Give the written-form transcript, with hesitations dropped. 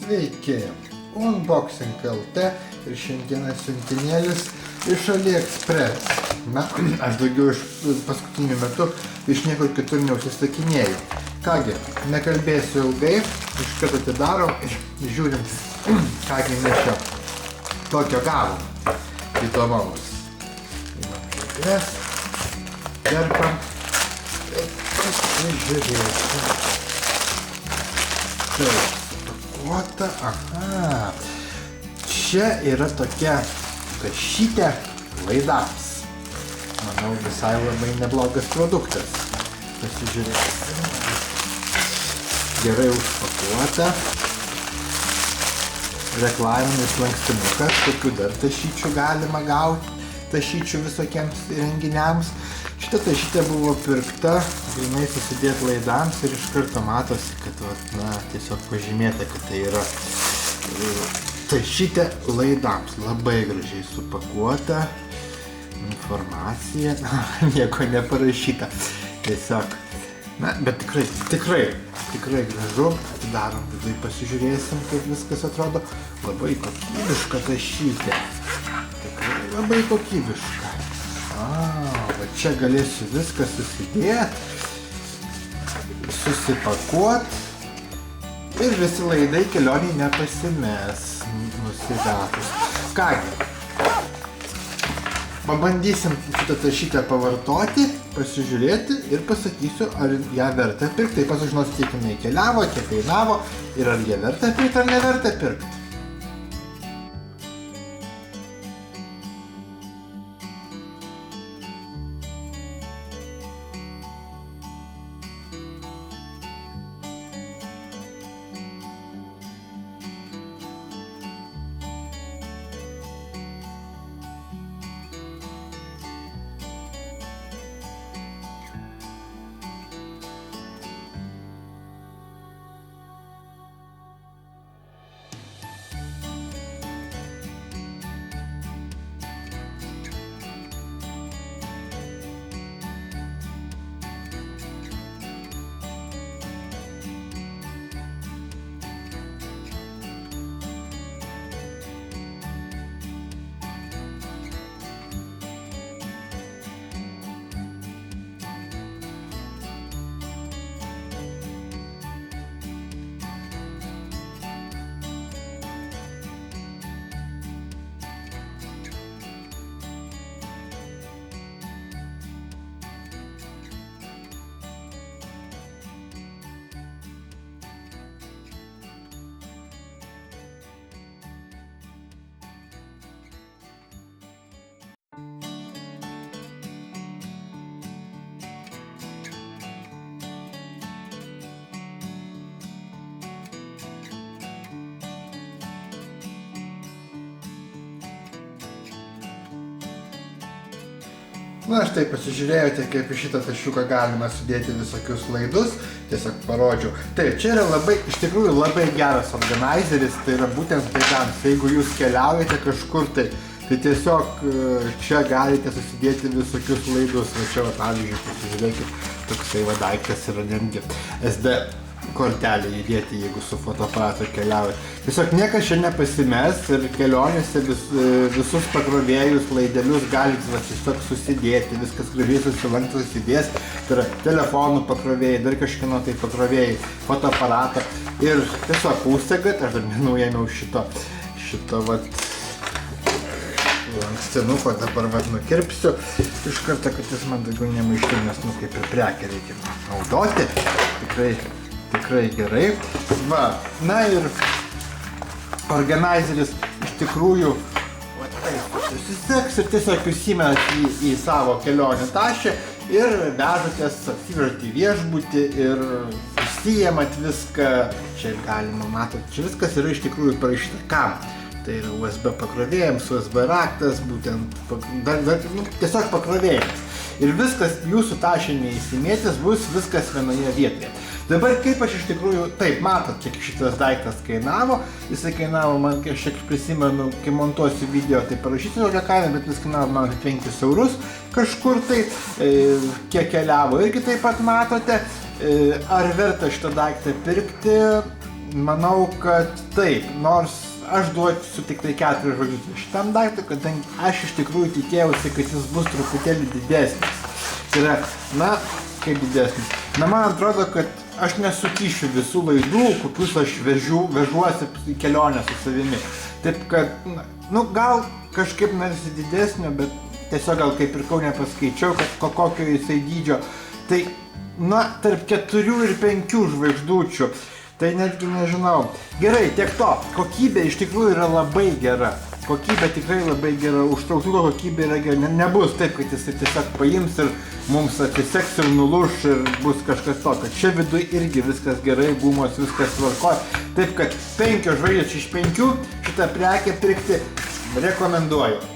Sveiki, Unboxing LT ir šiandieną siuntinėlis iš AliExpress. Na, aš daugiau iš paskutiniu metu iš niekur kitur neužsisakinėjau. Kągi, nekalbėsiu ilgai, iš karto atidarom ir žiūrim, kągi mes čia tokio gavom. Įdomaus. Kerpam ir pasižiūrėsim. Taip, supakuota, aha. Čia yra tokia tašytė laidams. Manau, visai labai neblogas produktas. Pasižiūrėsim. Gerai užpakuota. Reklaminis lankstinukas, tokių dar tašyčių galima gauti. Tašyčių visokiems renginiams. Šita tašytė buvo pirkta, grynai susidėti laidams ir iš karto matosi, kad tiesiog pažymėta, kad tai yra tašytė laidams. Labai gražiai supakuota informacija, nieko neparašyta. Tiesiog, bet tikrai gražu. Atidarom vidui, pasižiūrėsim, kaip viskas atrodo. Labai kokybiška tašytė. Tikrai labai kokybiška. Va čia galėsiu viską susidėti, susipakuoti ir visi laidai kelioniai nepasimes nusidatus. Kągi, pabandysim šitą tašytę pavartoti, pasižiūrėti ir pasakysiu, ar ją verta pirkti. Taip pasižinos, kiek jinai keliavo, kiek kainavo ir ar ją verta pirkti ar neverta pirkti. Na, štai pasižiūrėjote, kaip į šitą tašiuką galima sudėti visokius laidus. Tiesiog parodžiau. Taip, čia yra iš tikrųjų labai geras organizeris, tai yra būtent laidams. Jeigu jūs keliaujate kažkur, tai tiesiog čia galite susidėti visokius laidus. Va čia, pavyzdžiui, pasižiūrėkit, toksai daiktas yra netgi SD kortelę įdėti, jeigu su fotoaparatu keliaujate. Tiesiog niekas čia nepasimes ir kelionėse visus pakrovėjus, laidelius galite tiesiog susidėti, viskas gražiai susilankti, susidės. Tai yra telefonų pakrovėjai, dar kažkino tai pakrovėjai, fotoaparatą. Ir tiesiog užsegat, aš dar nenuėmiau šito lankstinuko, dabar nukirpsiu iš karto, kad jis man daugiau nemaištų, nes kaip ir prekę reikia naudoti. Tikrai gerai. Na ir organizeris iš tikrųjų susiseks ir tiesiog jūs įmenat į savo kelionę tašę ir vežatės, atsivežat į viešbutį ir išsiėmat viską. Čia galima, matot, čia viskas yra iš tikrųjų parašyta kam. Tai yra USB pakrovėjams, USB raktas, būtent tiesiog pakrovėjams. Ir viskas jūsų tašė neįsimėtis, bus viskas vienoje vietoje. Dabar kaip aš iš tikrųjų, taip, matot, kiek šitas daiktas kainavo. Jisai kainavo, man kažkiek prisimenu, kai montuosiu video, tai parašysiu tokią kainą, bet jis kainavo man 5 eurus kažkur tai, kiek keliavo irgi taip pat matote. Ar verta šitą daiktą pirkti? manau, kad taip, nors aš duosiu tik tai 4 žodžius šitam daiktui, kadangi aš iš tikrųjų tikėjausi, kad jis bus truputėlį didesnis. Tai yra, na, kaip didesnis. Na, man atrodo, kad aš nesukišiu visų laidų, kokius aš vežuosi į kelionę su savimi. Taip kad, nu, gal kažkaip narsi didesnio, bet tiesiog gal kaip pirkau nepaskaičiau, kad kokio jisai dydžio. Tai, na, tarp 4 ir 5 žvaigždučių. Tai netgi nežinau. Gerai, tiek to. Kokybė iš tikrųjų yra labai gera. Kokybė tikrai labai gera. Užtrauktuko kokybė yra gera. Nebus taip, kad jisai tiesiog paims ir mums atsiseks ir nuluš ir bus kažkas tokio. Čia viduje irgi viskas gerai, gumos, viskas tvarkoja. Taip kad 5 žvaigždės iš 5 šitą prekę pirkti rekomenduoju.